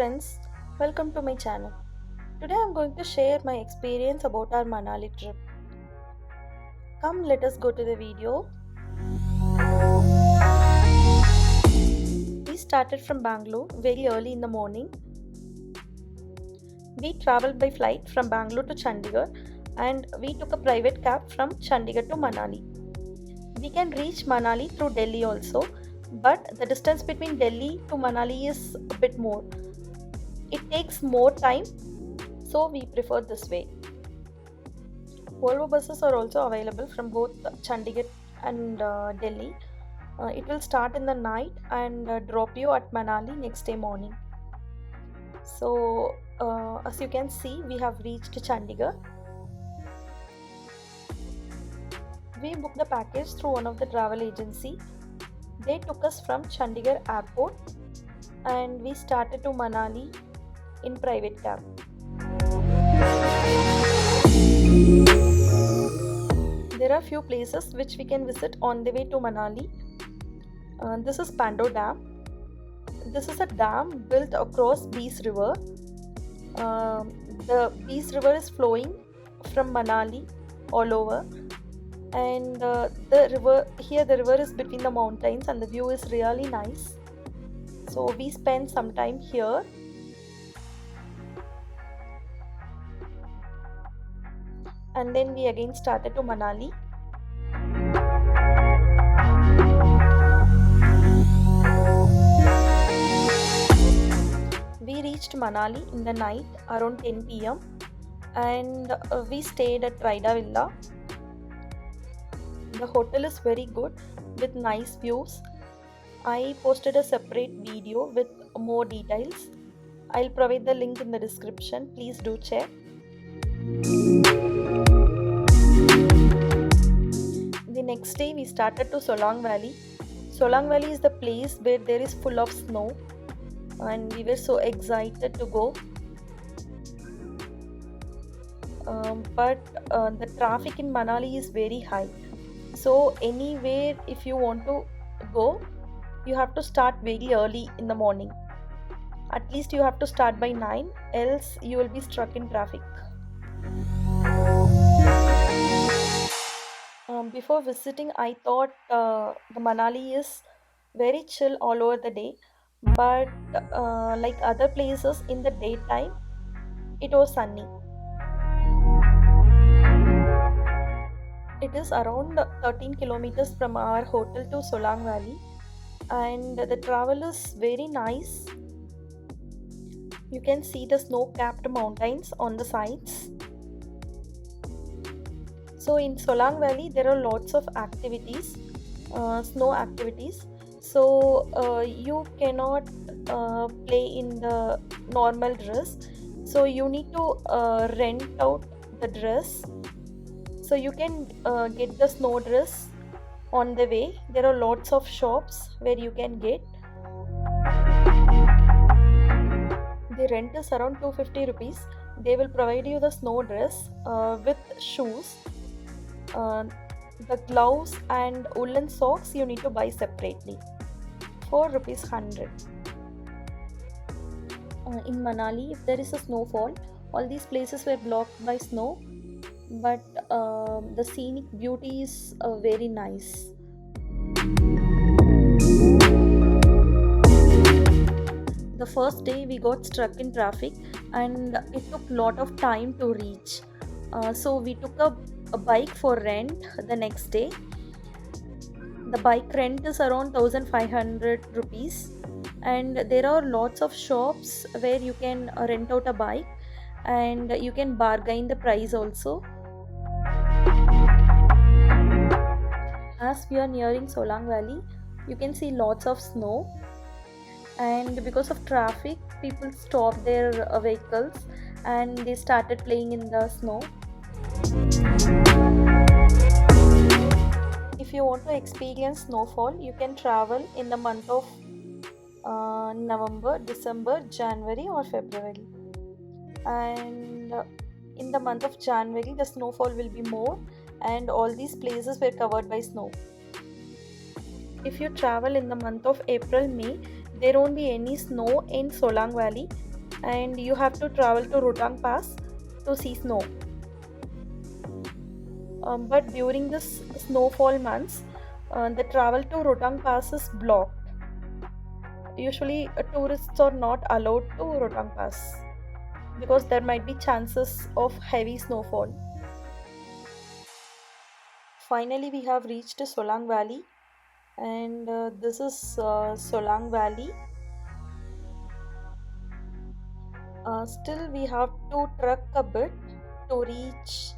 friends, welcome to my channel. Today I'm going to share my experience about our Manali trip. Come, let us go to the video. We started from Bangalore very early in the morning. We traveled by flight from Bangalore to Chandigarh and we took a private cab from Chandigarh to Manali. We can reach Manali through Delhi also, but the distance between Delhi to Manali is a bit more. It takes more time, so we prefer this way. Volvo buses are also available from both Chandigarh and Delhi. It will start in the night and drop you at Manali next day morning. So, as you can see, we have reached Chandigarh. We booked the package through one of the travel agency. They took us from Chandigarh airport and we started to Manali in private cab. There are few places which we can visit on the way to Manali. This is Pando Dam. This is a dam built across Beas River. The Beas River is flowing from Manali all over, and the river is between the mountains, and the view is really nice. So we spent some time here. And then we again started to Manali. We reached Manali in the night around 10 p.m. and we stayed at Raida Villa. The hotel is very good with nice views. I posted a separate video with more details. I'll provide the link in the description. Please do check. The next day we started to Solang Valley. Solang Valley is the place where there is full of snow and we were so excited to go. But the traffic in Manali is very high. So anywhere if you want to go, you have to start very early in the morning. At least you have to start by 9, else you will be stuck in traffic. Before visiting, I thought the Manali is very chill all over the day, but like other places in the daytime, it was sunny. It is around 13 kilometers from our hotel to Solang Valley, and the travel is very nice. You can see the snow-capped mountains on the sides. So in Solang Valley, there are lots of activities, snow activities. So you cannot play in the normal dress. So you need to rent out the dress. So you can get the snow dress on the way. There are lots of shops where you can get. The rent is around 250 rupees. They will provide you the snow dress with shoes. The gloves and woolen socks you need to buy separately for rupees 100. In Manali, if there is a snowfall, all these places were blocked by snow, but the scenic beauty is very nice. The first day we got stuck in traffic and it took lot of time to reach. So we took a bike for rent the next day. The bike rent is around 1500 rupees, and there are lots of shops where you can rent out a bike and you can bargain the price also. As we are nearing Solang Valley, you can see lots of snow, and because of traffic, people stopped their vehicles and they started playing in the snow. If you want to experience snowfall, you can travel in the month of November, December, January or February. And in the month of January, the snowfall will be more and all these places were covered by snow. If you travel in the month of April, May, there won't be any snow in Solang Valley and you have to travel to Rotang Pass to see snow. But during this snowfall months, the travel to Rotang Pass is blocked. Usually, tourists are not allowed to Rotang Pass because there might be chances of heavy snowfall. Finally, we have reached Solang Valley, and this is Solang Valley. Still, we have to trek a bit to reach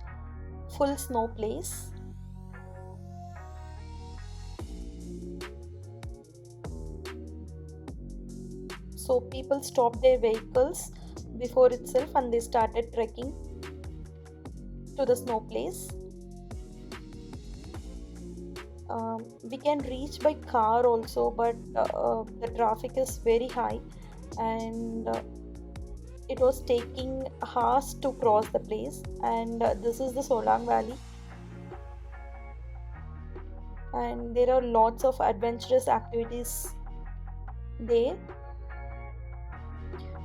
full snow place. So people stopped their vehicles before itself and they started trekking to the snow place. We can reach by car also, but the traffic is very high, and it was taking hours to cross the place. And this is the Solang Valley, and there are lots of adventurous activities there.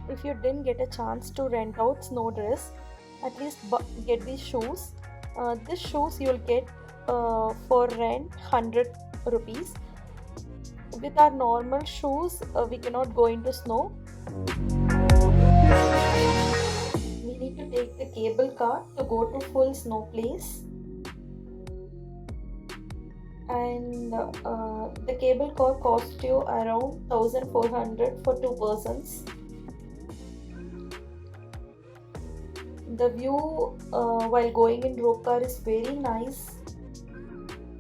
If you didn't get a chance to rent out snow dress, at least get these shoes. These shoes you'll get for rent 100 rupees. With our normal shoes, we cannot go into snow. We need to take the cable car to go to full snow place, and the cable car cost you around 1400 for two persons. The view while going in rope car is very nice.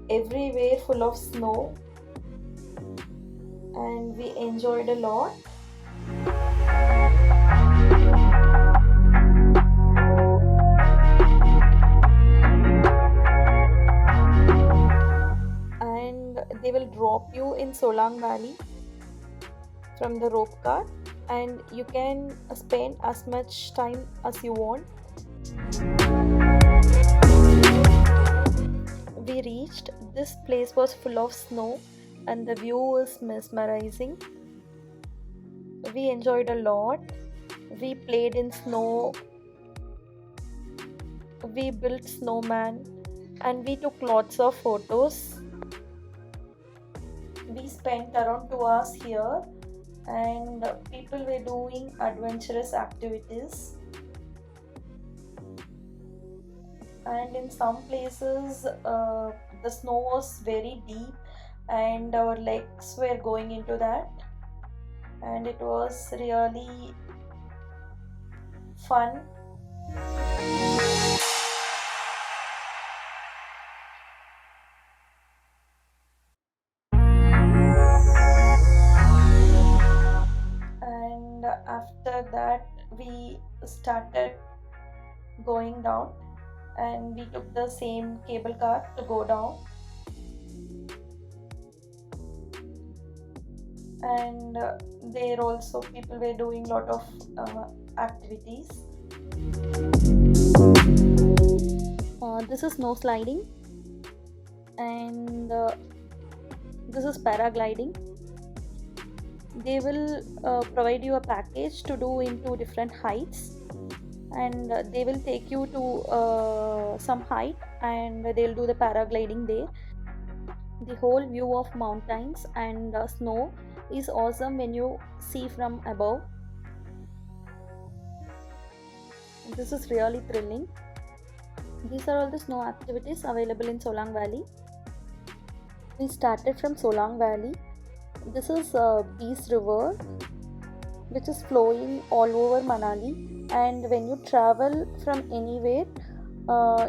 Everywhere full of snow, and we enjoyed a lot. And they will drop you in Solang Valley from the rope car, and you can spend as much time as you want. We reached. This place was full of snow and the view was mesmerizing. We enjoyed a lot. We played in snow. We built snowman and we took lots of photos. We spent around 2 hours here, and people were doing adventurous activities. And in some places the snow was very deep and our legs were going into that, and it was really fun. And after that we started going down, and we took the same cable car to go down. And there also people were doing lot of activities. This is snow sliding, and this is paragliding. They will provide you a package to do into different heights, and they will take you to some height and they'll do the paragliding there. The whole view of mountains and snow is awesome when you see from above. This is really thrilling. These are all the snow activities available in Solang Valley. We started from Solang Valley. This is Beas River, which is flowing all over Manali, and when you travel from anywhere,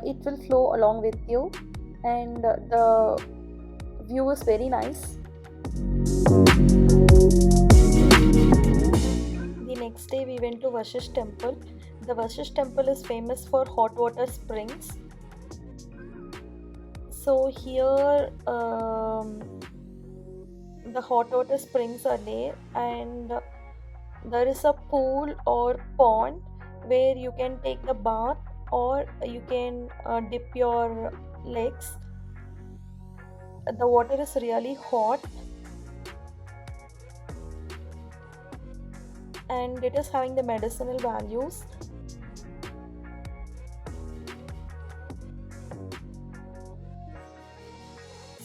it will flow along with you, and the view is very nice. The next day we went to Vashish temple. The Vashish temple is famous for hot water springs. So here the hot water springs are there, and there is a pool or pond where you can take the bath, or you can dip your legs. The water is really hot. and it is having the medicinal values.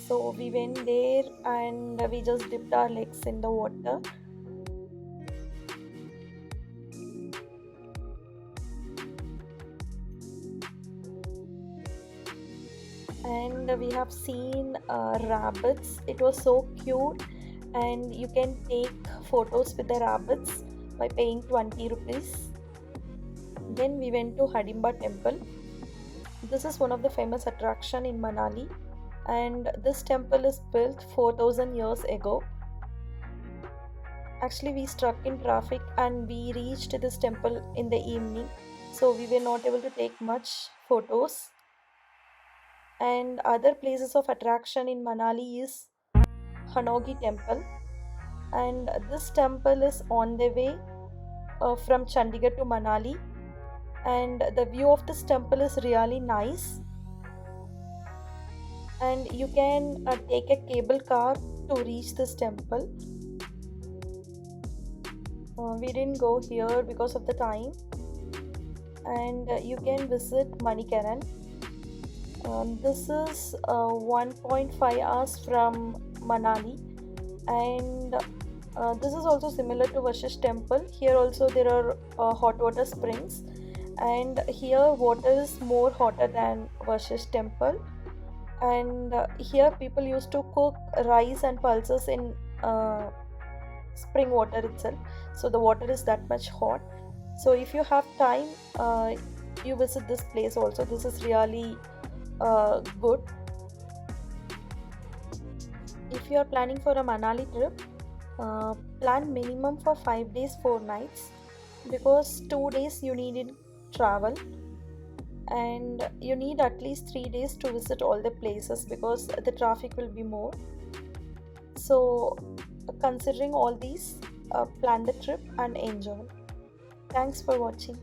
So we went there and we just dipped our legs in the water. And we have seen rabbits. It was so cute, and you can take photos with the rabbits by paying 20 rupees. Then we went to Hidimba temple. This is one of the famous attraction in Manali, and this temple is built 4000 years ago. Actually, we struck in traffic and we reached this temple in the evening, so we were not able to take much photos. And other places of attraction in Manali is Hanogi temple, and this temple is on the way from Chandigarh to Manali, and the view of this temple is really nice, and you can take a cable car to reach this temple. We didn't go here because of the time, and you can visit Manikaran. This is 1.5 hours from Manali, and this is also similar to Vashish temple. Here also there are hot water springs, and here water is more hotter than Vashish temple. And here people used to cook rice and pulses in spring water itself, so the water is that much hot. So if you have time, you visit this place also. This is really good. If you are planning for a Manali trip, plan minimum for 5 days 4 nights, because 2 days you need in travel, and you need at least 3 days to visit all the places because the traffic will be more. So considering all these, plan the trip and enjoy. Thanks for watching.